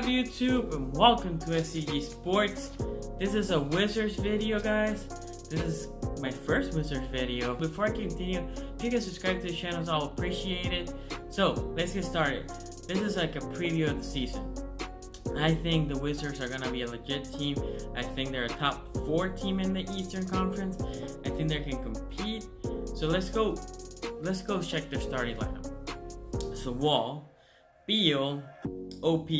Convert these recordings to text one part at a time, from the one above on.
up YouTube and welcome to SCG Sports. This is a Wizards video, guys. This is my first Wizards video. Before I continue, if you can subscribe to the channel, I'll appreciate it. So let's get started. This is like a preview of the season. I think the Wizards are gonna be a legit team. I think they're a top 4 team in the Eastern Conference. I think they can compete. So let's go check their starting lineup. So Wall, Beal, OP,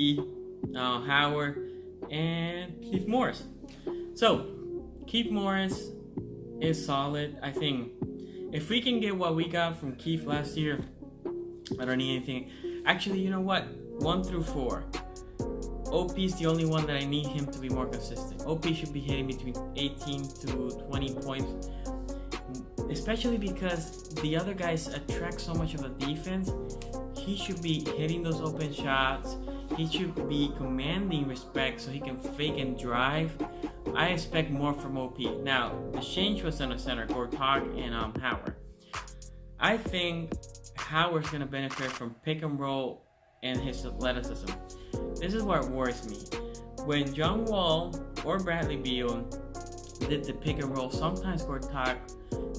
Howard, and Keith Morris. So Keith Morris is solid. I think if we can get what we got from Keith last year, I don't need anything. Actually, you know what? 1 through 4. OP is the only one that I need him to be more consistent. OP should be hitting between 18 to 20 points, especially because the other guys attract so much of the defense. He should be hitting those open shots. He should be commanding respect so he can fake and drive. I expect more from OP. Now, the change was on the center, Gortat and Howard. I think Howard's going to benefit from pick and roll and his athleticism. This is what worries me. When John Wall or Bradley Beal did the pick and roll, sometimes Gortat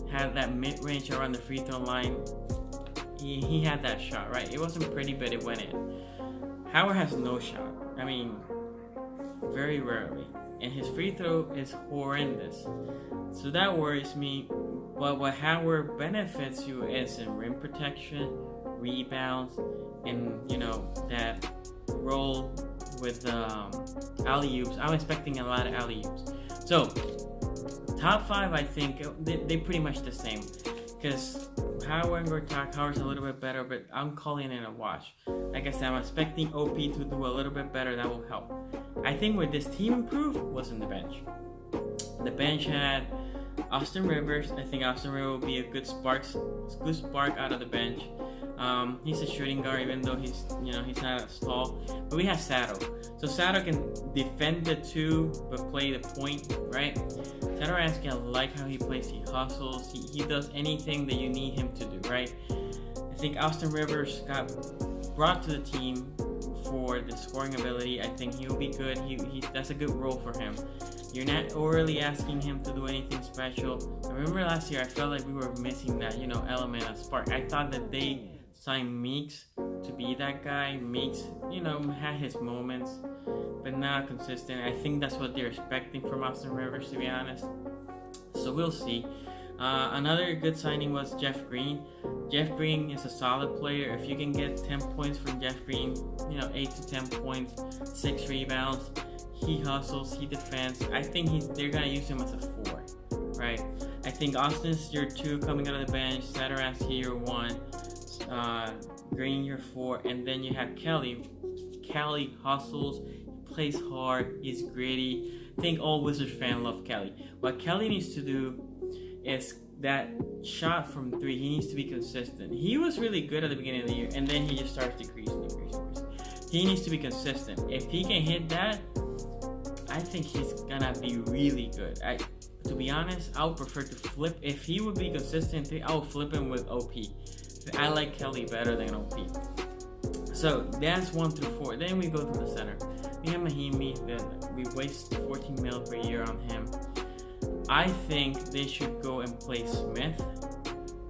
had that mid-range around the free throw line. He had that shot, right? It wasn't pretty, but it went in. Howard has no shot. I mean, very rarely. And his free throw is horrendous. So that worries me. But what Howard benefits you is in rim protection, rebounds, and, you know, that role with alley-oops. I'm expecting a lot of alley-oops. So, top 5, I think, they pretty much the same. Because Howard and Gortat, Howard's a little bit better, but I'm calling it a wash. Like I said, I'm expecting OP to do a little bit better. That will help. I think where this team improved was in the bench. The bench had Austin Rivers. I think Austin Rivers will be a good spark out of the bench. He's a shooting guard, even though he's not as tall. But we have Sato. So Sato can defend the 2, but play the point, right? Sato Ransky, I like how he plays. He hustles. He does anything that you need him to do, right? I think Austin Rivers got brought to the team for the scoring ability. I think he'll be good. That's a good role for him. You're not really asking him to do anything special. I remember last year I felt like we were missing that, element of spark. I thought that they signed Meeks to be that guy. Meeks, had his moments, but not consistent. I think that's what they're expecting from Austin Rivers, to be honest. So we'll see. Another good signing was Jeff Green. Jeff Green is a solid player. If you can get 10 points from Jeff Green, 8 to 10 points, 6 rebounds, he hustles, he defends. I think they're going to use him as a 4, right? I think Austin's your 2 coming out of the bench, Satoransky your 1, Green your 4, and then you have Kelly. Kelly hustles, he plays hard, he's gritty. I think all Wizards fans love Kelly. What Kelly needs to do is that shot from 3, he needs to be consistent. He was really good at the beginning of the year, and then he just starts decreasing. He needs to be consistent. If he can hit that, I think he's gonna be really good. To be honest, I would prefer to flip. If he would be consistent, I would flip him with OP. I like Kelly better than OP. So that's 1 through 4. Then we go to the center. We have Mahimi. We waste 14 mil per year on him. I think they should go and play Smith.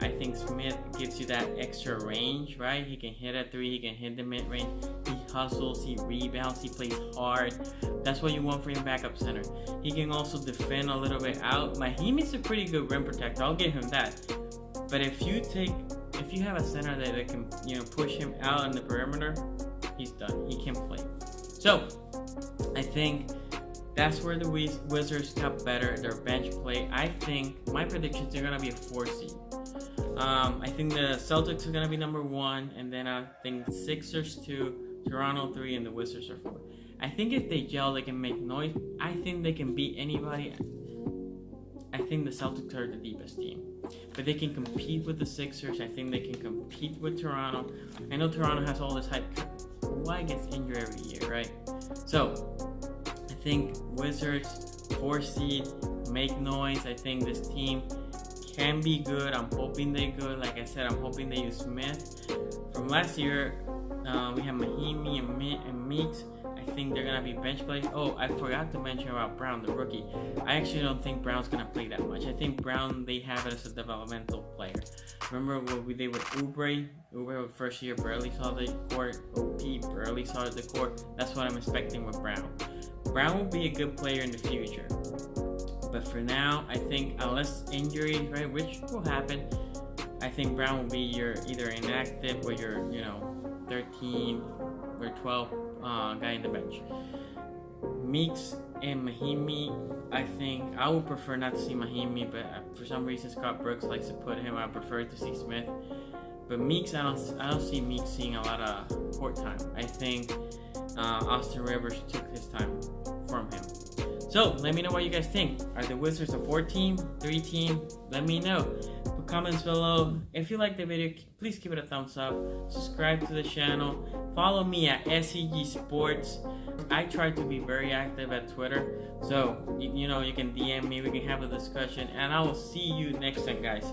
I think Smith gives you that extra range, right? He can hit at 3, he can hit the mid-range, he hustles, he rebounds, he plays hard. That's what you want for your backup center. He can also defend a little bit out. Mahimi's a pretty good rim protector, I'll give him that. But if you have a center that can, push him out on the perimeter, he's done. He can play. So, I think that's where the Wizards got better, their bench play. I think, my predictions are going to be a 4 seed. I think the Celtics are going to be number 1, and then I think Sixers 2, Toronto 3, and the Wizards are 4. I think if they gel, they can make noise. I think they can beat anybody. I think the Celtics are the deepest team. But they can compete with the Sixers. I think they can compete with Toronto. I know Toronto has all this hype. Kawhi gets injured every year, right? So, I think Wizards, 4 seed, make noise. I think this team can be good. I'm hoping they're good. Like I said, I'm hoping they use Smith. From last year, we have Mahimi and Meeks. I think they're gonna be bench players. Oh, I forgot to mention about Brown, the rookie. I actually don't think Brown's gonna play that much. I think Brown, they have it as a developmental player. Remember what we did with Oubre? Oubre, first year, barely saw the court. OP barely saw the court. That's what I'm expecting with Brown. Brown will be a good player in the future. But for now, I think unless injuries, right, which will happen, I think Brown will be your either inactive or your, 13 or 12 guy in the bench. Meeks and Mahimi, I think I would prefer not to see Mahimi, but for some reason Scott Brooks likes to put him. I prefer to see Smith. But Meeks, I don't see Meeks seeing a lot of court time. I think Austin Rivers took his time from him. So let me know what you guys think. Are the Wizards a 4-team, 3-team? Let me know. Put comments below. If you like the video, please give it a thumbs up. Subscribe to the channel. Follow me at SCG Sports. I try to be very active at Twitter. So, you can DM me. We can have a discussion. And I will see you next time, guys.